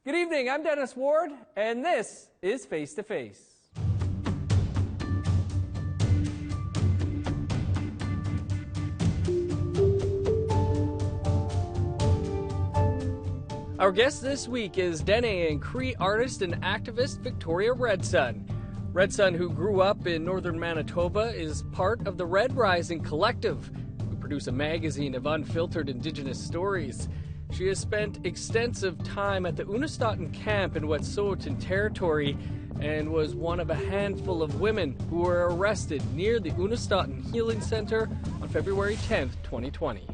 Good evening, I'm Dennis Ward, and this is Face to Face. Our guest this week is Dene and Cree artist and activist Victoria Redsun. Redsun, who grew up in northern Manitoba, is part of the Red Rising Collective, who produce a magazine of unfiltered Indigenous stories. She has spent extensive time at the Unist'ot'en camp in Redsun territory and was one of a handful of women who were arrested near the Unist'ot'en Healing Center on February 10th, 2020.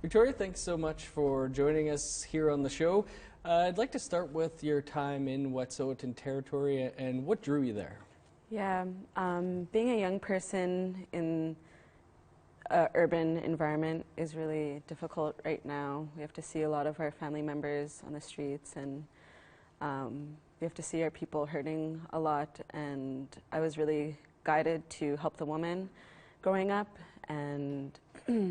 Victoria, thanks so much for joining us here on the show. I'd like to start with your time in Redsun territory and what drew you there. Yeah, being a young person in urban environment is really difficult right now. We have to see a lot of our family members on the streets, and we have to see our people hurting a lot, and I was really guided to help the woman growing up and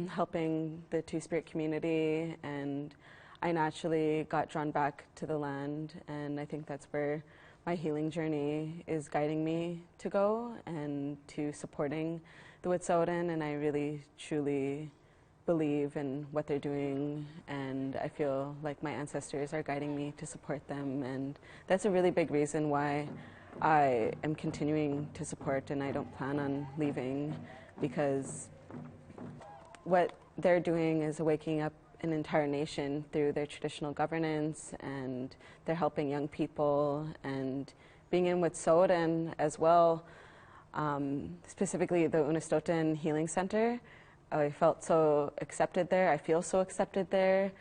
helping the Two-Spirit community, and I naturally got drawn back to the land, and I think that's where my healing journey is guiding me to go, and to supporting the Wet'suwet'en, and I really truly believe in what they're doing, and I feel like my ancestors are guiding me to support them, and that's a really big reason why I am continuing to support, and I don't plan on leaving, because what they're doing is waking up an entire nation through their traditional governance, and they're helping young people, and being in Wet'suwet'en as well. Specifically the Unist'ot'en Healing Center, I felt so accepted there. I feel so accepted there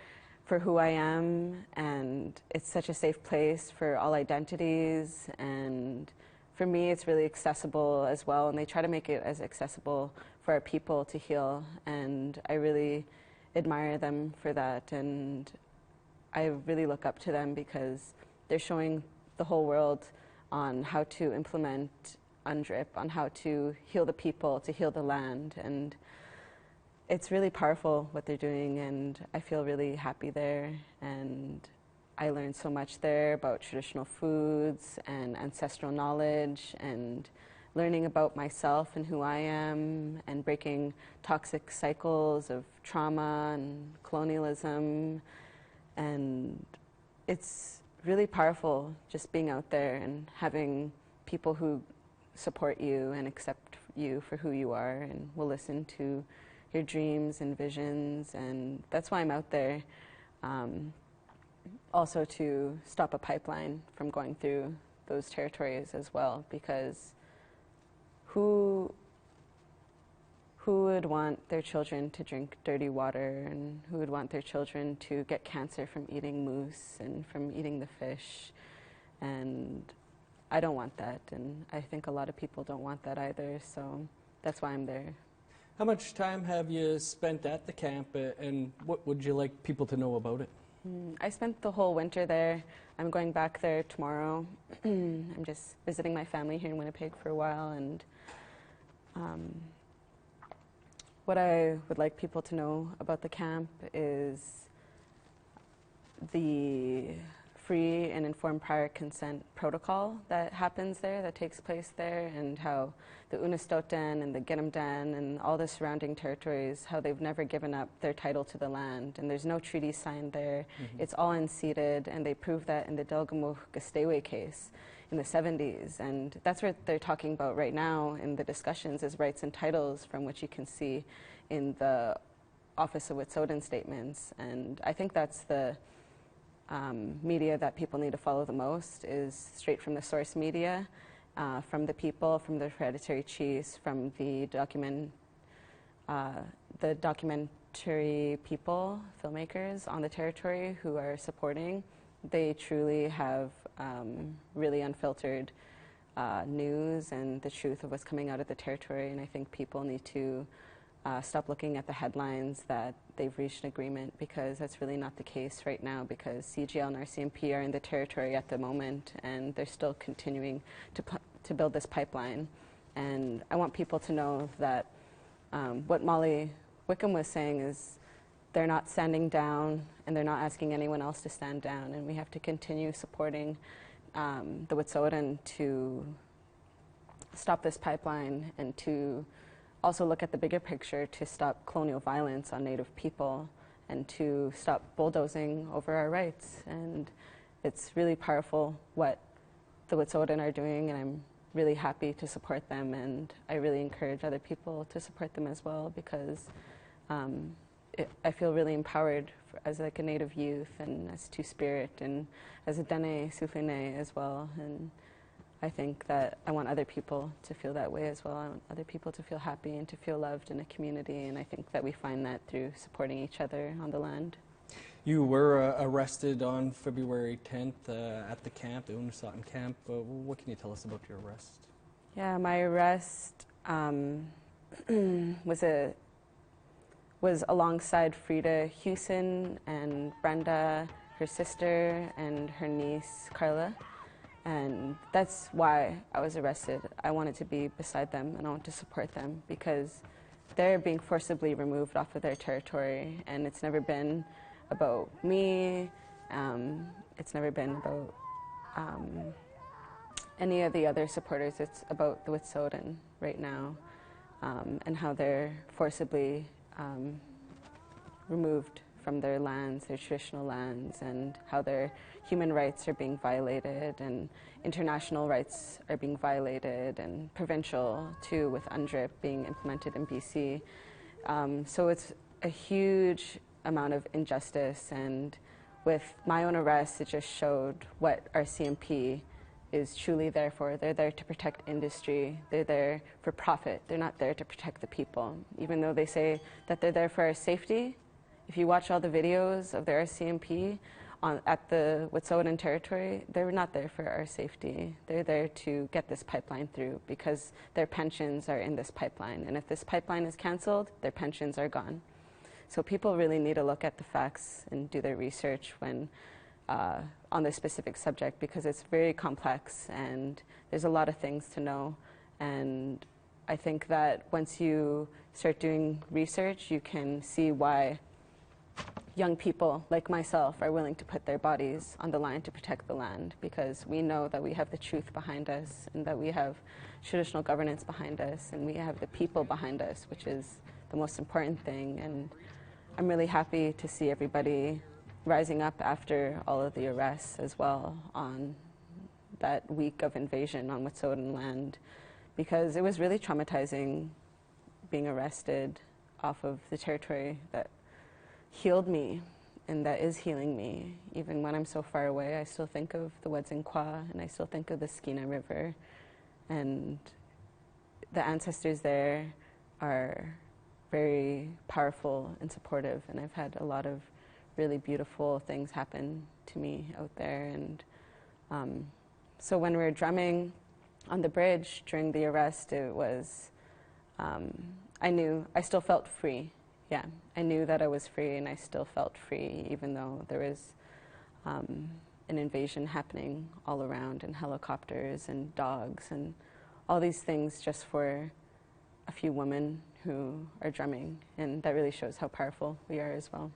for who I am, and it's such a safe place for all identities, and for me it's really accessible as well, and they try to make it as accessible for our people to heal, and I really admire them for that, and I really look up to them because they're showing the whole world on how to implement UNDRIP, on how to heal the people, to heal the land, and it's really powerful what they're doing, and I feel really happy there, and I learned so much there about traditional foods and ancestral knowledge, and learning about myself and who I am, and breaking toxic cycles of trauma and colonialism, and it's really powerful just being out there and having people who support you and accept you for who you are and will listen to your dreams and visions, and that's why I'm out there. Also to stop a pipeline from going through those territories as well, because who would want their children to drink dirty water, and who would want their children to get cancer from eating moose and from eating the fish? And I don't want that, and I think a lot of people don't want that either, so that's why I'm there. How much time have you spent at the camp, and what would you like people to know about it? I spent the whole winter there. I'm going back there tomorrow. I'm just visiting my family here in Winnipeg for a while, and what I would like people to know about the camp is the free and informed prior consent protocol that happens there, that takes place there, and how the Unist'ot'en and the Gitum'den and all the surrounding territories, how they've never given up their title to the land, and there's no treaty signed there. It's all unceded, and they proved that in the Delgamuukw-Gisdewe case in the 70s, and that's what they're talking about right now in the discussions, is rights and titles, from which you can see in the Office of Wet'suwet'en statements, and I think that's the media that people need to follow the most, is straight from the source media, from the people, from the hereditary chiefs, from the documentary people, filmmakers on the territory who are supporting. They truly have really unfiltered news and the truth of what's coming out of the territory, and I think people need to stop looking at the headlines that they've reached an agreement, because that's really not the case right now, because CGL and RCMP are in the territory at the moment, and they're still continuing to build this pipeline. And I want people to know that what Molly Wickham was saying is they're not standing down, and they're not asking anyone else to stand down, and we have to continue supporting the Unist'ot'en to stop this pipeline and to also look at the bigger picture to stop colonial violence on Native people and to stop bulldozing over our rights. And it's really powerful what the Unist'ot'en are doing, and I'm really happy to support them, and I really encourage other people to support them as well, because I feel really empowered as like a Native youth and as Two-Spirit and as a Denesuline as well. And I think that I want other people to feel that way as well. I want other people to feel happy and to feel loved in a community, and I think that we find that through supporting each other on the land. You were arrested on February 10th at the camp, the Unist'ot'en camp. What can you tell us about your arrest? Yeah, my arrest was alongside Frida Hewson and Brenda, her sister, and her niece, Carla. And that's why I was arrested. I wanted to be beside them, and I wanted to support them, because they're being forcibly removed off of their territory, and it's never been about me. It's never been about any of the other supporters. It's about the Unist'ot'en right now, and how they're forcibly removed from their lands, their traditional lands, and how their human rights are being violated, and international rights are being violated, and provincial too, with UNDRIP being implemented in BC. So it's a huge amount of injustice, and with my own arrest, it just showed what our CMP is truly there for. They're there to protect industry. They're there for profit. They're not there to protect the people. Even though they say that they're there for our safety, if you watch all the videos of their CMP at the Unist'ot'en territory, they're not there for our safety. They're there to get this pipeline through, because their pensions are in this pipeline. And if this pipeline is cancelled, their pensions are gone. So people really need to look at the facts and do their research when on this specific subject, because it's very complex and there's a lot of things to know. And I think that once you start doing research, you can see why young people like myself are willing to put their bodies on the line to protect the land, because we know that we have the truth behind us, and that we have traditional governance behind us, and we have the people behind us, which is the most important thing. And I'm really happy to see everybody rising up after all of the arrests as well on that week of invasion on Unist'ot'en land, because it was really traumatizing being arrested off of the territory that healed me and that is healing me. Even when I'm so far away, I still think of the Wedzin-Kwa, and I still think of the Skeena River, and the ancestors there are very powerful and supportive, and I've had a lot of really beautiful things happen to me out there. And so when we were drumming on the bridge during the arrest, it was, I still felt free. Yeah, I knew that I was free, and I still felt free, even though there was an invasion happening all around, and helicopters and dogs and all these things just for a few women who are drumming, and that really shows how powerful we are as well.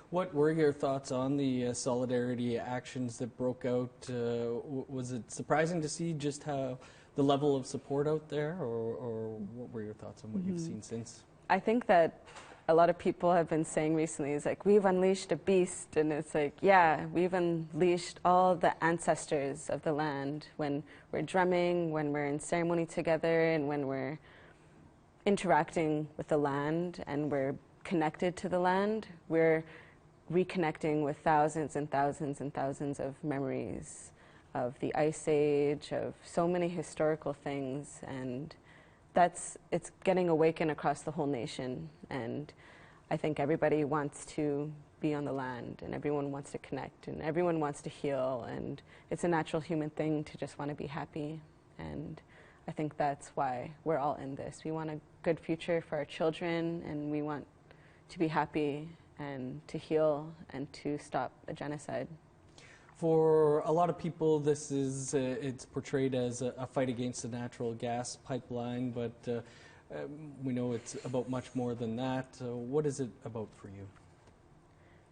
What were your thoughts on the solidarity actions that broke out? Was it surprising to see just how the level of support out there, or what were your thoughts on what you've seen since? I think that a lot of people have been saying recently is like, we've unleashed a beast, and it's like, yeah, we've unleashed all the ancestors of the land when we're drumming, when we're in ceremony together, and when we're interacting with the land and we're connected to the land. We're reconnecting with thousands and thousands and thousands of memories of the Ice Age, of so many historical things, and it's getting awakened across the whole nation. And I think everybody wants to be on the land, and everyone wants to connect, and everyone wants to heal, and it's a natural human thing to just want to be happy. And I think that's why we're all in this. We want a good future for our children, and we want to be happy and to heal and to stop a genocide. For a lot of people, this is it's portrayed as a fight against the natural gas pipeline, but we know it's about much more than that. What is it about for you?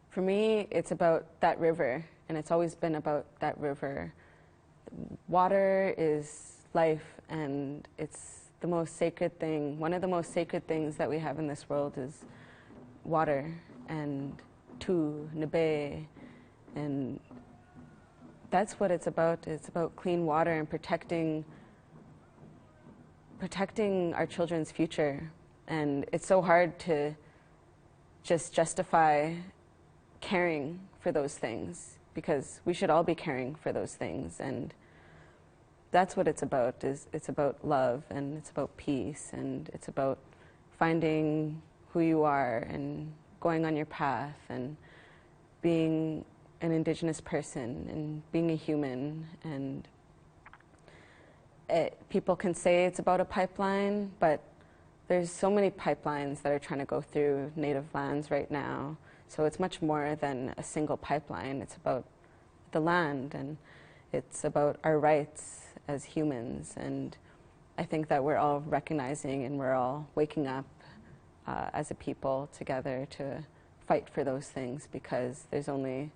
For me, it's about that river, and it's always been about that river. Water is life, and it's the most sacred thing. One of the most sacred things that we have in this world is water, and tu, nebe, and that's what it's about. It's about clean water and protecting our children's future. And it's so hard to just justify caring for those things, because we should all be caring for those things. And that's what it's about. It's about love, and it's about peace, and it's about finding who you are and going on your path and being an Indigenous person and being a human. And people can say it's about a pipeline, but there's so many pipelines that are trying to go through Native lands right now. So it's much more than a single pipeline. It's about the land, and it's about our rights as humans. And I think that we're all recognizing and we're all waking up as a people together to fight for those things, because there's only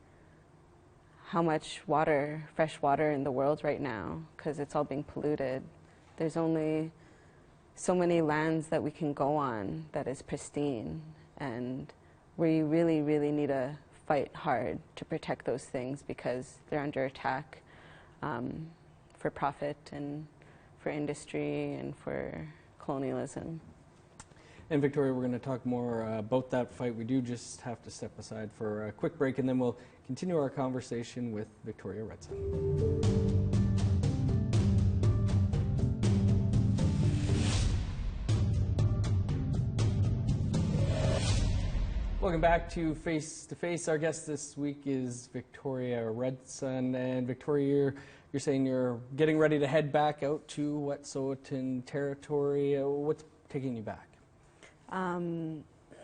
how much water, fresh water in the world right now, because it's all being polluted. There's only so many lands that we can go on that is pristine, and we really, really need to fight hard to protect those things, because they're under attack for profit and for industry and for colonialism. And Victoria, we're going to talk more about that fight. We do just have to step aside for a quick break, and then we'll continue our conversation with Victoria Redsun. Welcome back to Face to Face. Our guest this week is Victoria Redsun. And Victoria, you're saying you're getting ready to head back out to Unist'ot'en territory. What's taking you back?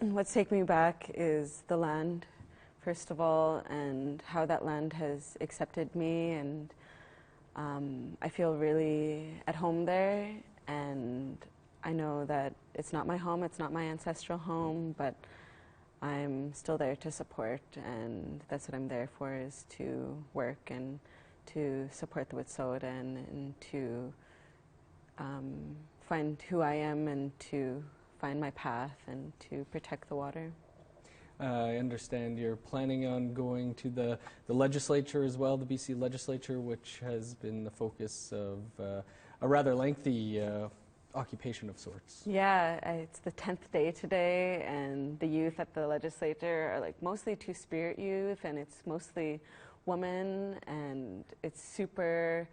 What's taking me back is the land, first of all, and how that land has accepted me. And I feel really at home there. And I know that it's not my home, it's not my ancestral home, but I'm still there to support, and that's what I'm there for, is to work and to support the Unist'ot'en and to find who I am and to find my path and to protect the water. I understand you're planning on going to the legislature as well, the BC legislature, which has been the focus of a rather lengthy occupation of sorts. Yeah, it's the 10th day today, and the youth at the legislature are like mostly Two-Spirit youth, and it's mostly women, and it's super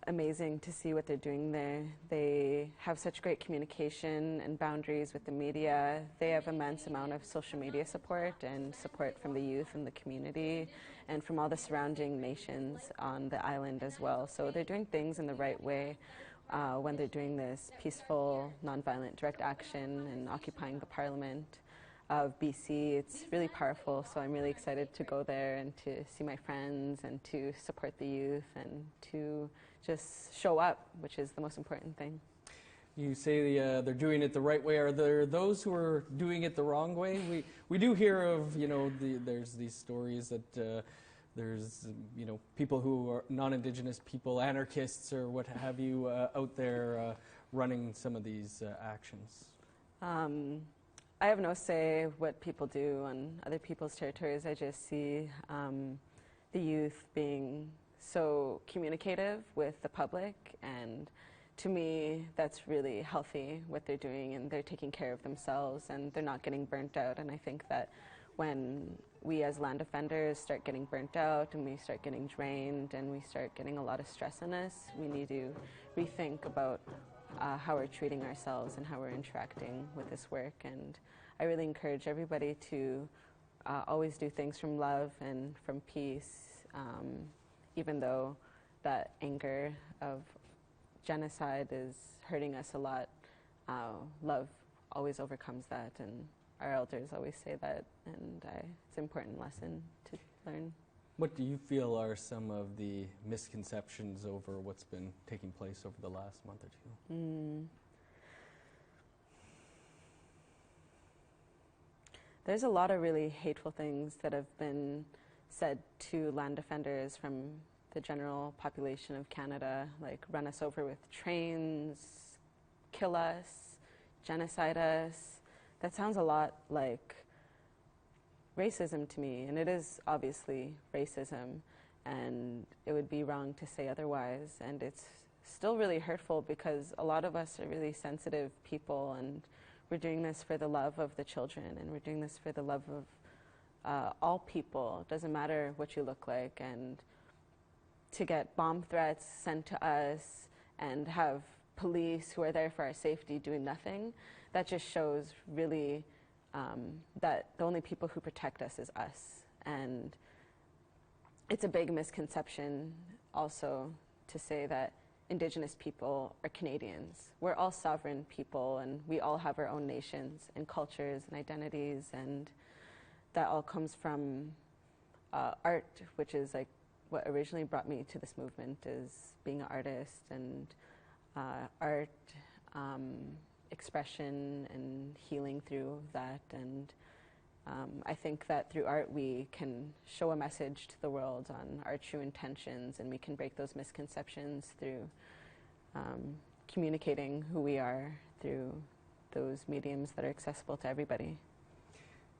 amazing to see what they're doing there. They have such great communication and boundaries with the media. They have immense amount of social media support and support from the youth and the community and from all the surrounding nations on the island as well. So they're doing things in the right way. When they're doing this peaceful, nonviolent direct action and occupying the Parliament of BC, it's really powerful. So I'm really excited to go there and to see my friends and to support the youth and to just show up, which is the most important thing. You say they're doing it the right way. Are there those who are doing it the wrong way? We do hear of, there's these stories that there's, people who are non-Indigenous people, anarchists or what have you, out there running some of these actions. I have no say what people do on other people's territories. I just see the youth being so communicative with the public, and to me that's really healthy what they're doing, and they're taking care of themselves and they're not getting burnt out. And I think that when we as land defenders start getting burnt out and we start getting drained and we start getting a lot of stress on us, we need to rethink about how we're treating ourselves and how we're interacting with this work. And I really encourage everybody to always do things from love and from peace, even though that anger of genocide is hurting us a lot. Love always overcomes that, and our elders always say that, and it's an important lesson to learn. What do you feel are some of the misconceptions over what's been taking place over the last month or two? There's a lot of really hateful things that have been said to land defenders from the general population of Canada, like run us over with trains, kill us, genocide us. That sounds a lot like racism to me, and it is obviously racism, and it would be wrong to say otherwise. And it's still really hurtful because a lot of us are really sensitive people, and we're doing this for the love of the children, and we're doing this for the love of all people. It doesn't matter what you look like. And to get bomb threats sent to us and have police who are there for our safety doing nothing, that just shows really that the only people who protect us is us. And it's a big misconception also to say that Indigenous people are Canadians. We're all sovereign people, and we all have our own nations and cultures and identities, and that all comes from art, which is like what originally brought me to this movement, is being an artist, and art, expression and healing through that. And I think that through art we can show a message to the world on our true intentions, and we can break those misconceptions through communicating who we are through those mediums that are accessible to everybody.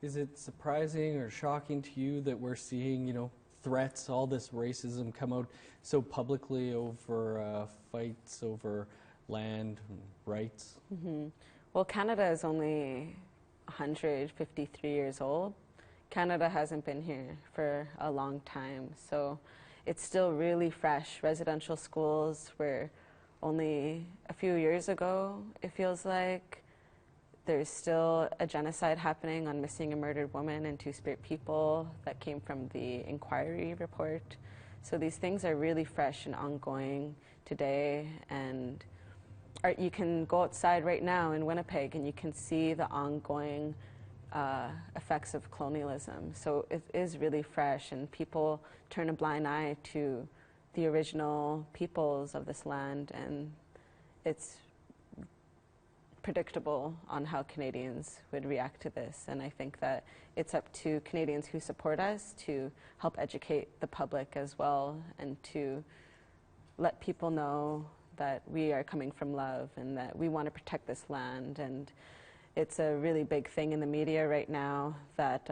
Is it surprising or shocking to you that we're seeing, threats, all this racism come out so publicly over fights over land and rights? Mm-hmm. Well, Canada is only 153 years old. Canada hasn't been here for a long time, so it's still really fresh. Residential schools were only a few years ago, it feels like. There's still a genocide happening on missing and murdered women and Two-Spirit people that came from the inquiry report. So these things are really fresh and ongoing today, and you can go outside right now in Winnipeg and you can see the ongoing effects of colonialism. So it is really fresh, and people turn a blind eye to the original peoples of this land, and it's predictable on how Canadians would react to this. And I think that it's up to Canadians who support us to help educate the public as well, and to let people know that we are coming from love and that we want to protect this land. And it's a really big thing in the media right now that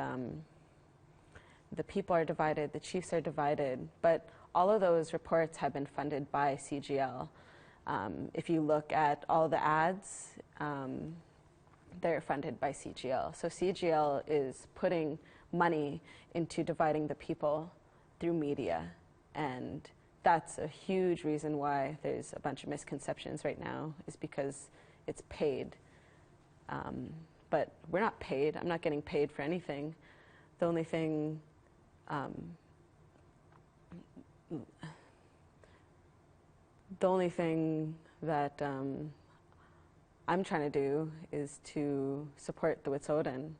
the people are divided, the chiefs are divided, but all of those reports have been funded by CGL. If you look at all the ads, they're funded by CGL. So CGL is putting money into dividing the people through media, and that's a huge reason why there's a bunch of misconceptions right now, is because it's paid. But we're not paid. I'm not getting paid for anything. The only thing that I'm trying to do is to support the Unist'ot'en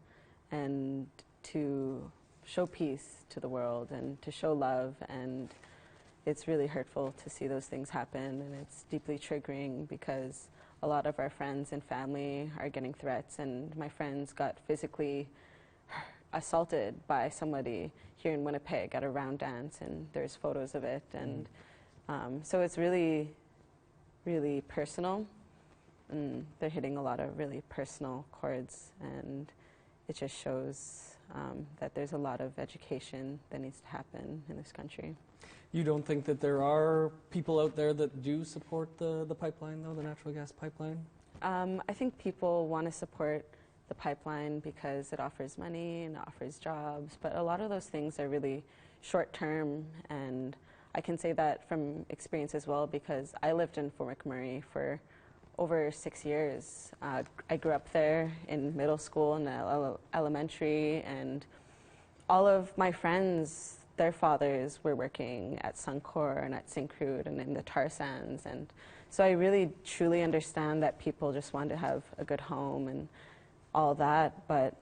and to show peace to the world and to show love. And it's really hurtful to see those things happen, and it's deeply triggering because a lot of our friends and family are getting threats, and my friends got physically assaulted by somebody here in Winnipeg at a round dance, and there's photos of it. And so it's really, really personal, and they're hitting a lot of really personal chords, and it just shows that there's a lot of education that needs to happen in this country. You don't think that there are people out there that do support the pipeline, though, the natural gas pipeline? I think people want to support the pipeline because it offers money and it offers jobs, but a lot of those things are really short-term, and I can say that from experience as well because I lived in Fort McMurray for over 6 years. I grew up there in middle school and elementary, and all of my friends, their fathers were working at Suncor and at Syncrude and in the tar sands, and so I really truly understand that people just want to have a good home and all that. But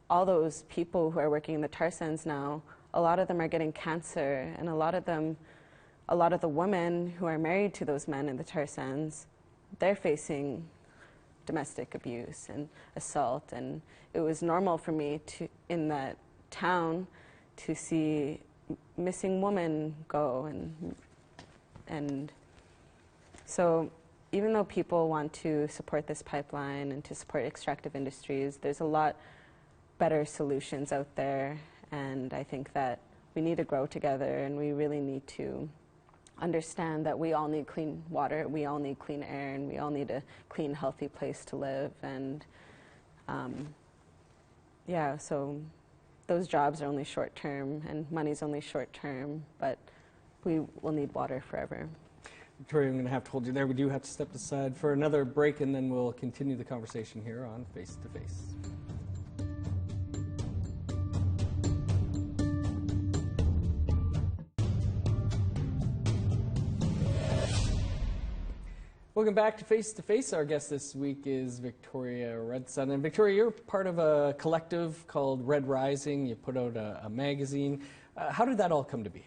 all those people who are working in the tar sands now, a lot of them are getting cancer, and a lot of the women who are married to those men in the tar sands, they're facing domestic abuse and assault, and it was normal for me to, in that town, to see missing women go, and so even though people want to support this pipeline and to support extractive industries, there's a lot better solutions out there, and I think that we need to grow together, and we really need to understand that we all need clean water, we all need clean air, and we all need a clean, healthy place to live. And yeah, so those jobs are only short term, and money's only short term, but we will need water forever. Victoria, I'm going to have to hold you there. We do have to step aside for another break, and then we'll continue the conversation here on Face to Face. Welcome back to Face to Face. Our guest this week is Victoria Redsun. And Victoria, you're part of a collective called Red Rising. You put out a magazine. How did that all come to be?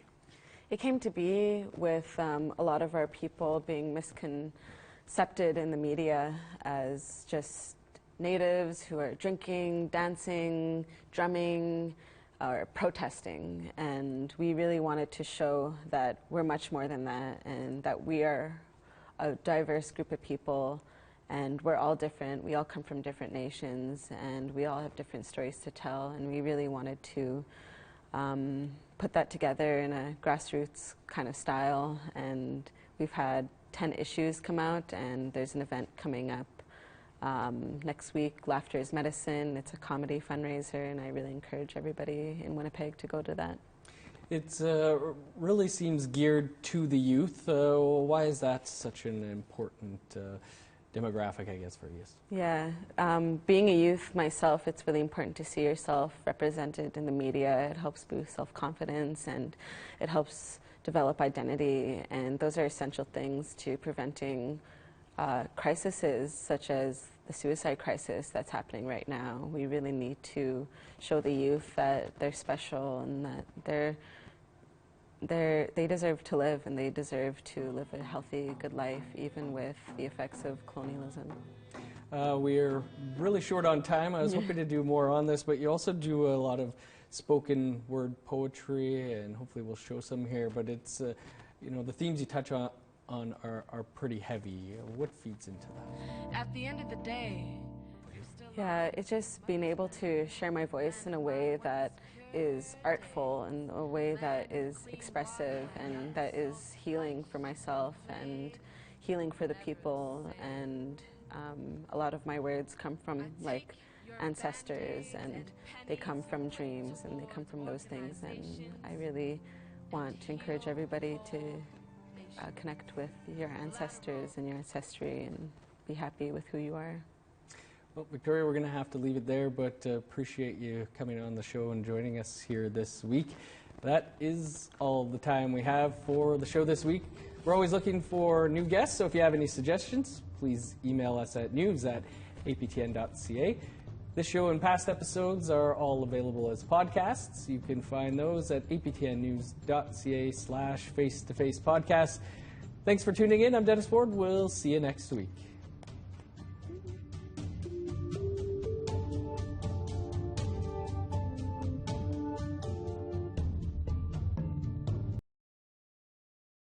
It came to be with a lot of our people being misconcepted in the media as just natives who are drinking, dancing, drumming, or protesting. And we really wanted to show that we're much more than that, and that we are a diverse group of people, and we're all different. We all come from different nations, and we all have different stories to tell, and we really wanted to put that together in a grassroots kind of style. And we've had 10 issues come out, and there's an event coming up next week, Laughter is Medicine. It's a comedy fundraiser, and I really encourage everybody in Winnipeg to go to that. It really seems geared to the youth. Why is that such an important demographic, I guess, for youth? Yeah, being a youth myself, it's really important to see yourself represented in the media. It helps boost self-confidence, and it helps develop identity, and those are essential things to preventing crises such as the suicide crisis that's happening right now. We really need to show the youth that they're special, and that they deserve to live, and they deserve to live a healthy, good life, even with the effects of colonialism. We're really short on time. I was hoping to do more on this, but you also do a lot of spoken word poetry, and hopefully we'll show some here. But it's, you know, the themes you touch on are pretty heavy. What feeds into that? At the end of the day, yeah, it's just being able to share my voice in a way that is artful, and a way that is expressive, and that is healing for myself and healing for the people. And a lot of my words come from like ancestors, and they come from dreams, and they come from those things. And I really want to encourage everybody to connect with your ancestors and your ancestry, and be happy with who you are. Well, Victoria, we're going to have to leave it there, but appreciate you coming on the show and joining us here this week. That is all the time we have for the show this week. We're always looking for new guests, so if you have any suggestions, please email us at news@aptn.ca. This show and past episodes are all available as podcasts. You can find those at aptnnews.ca/face-to-face podcast. Thanks for tuning in. I'm Dennis Ford. We'll see you next week.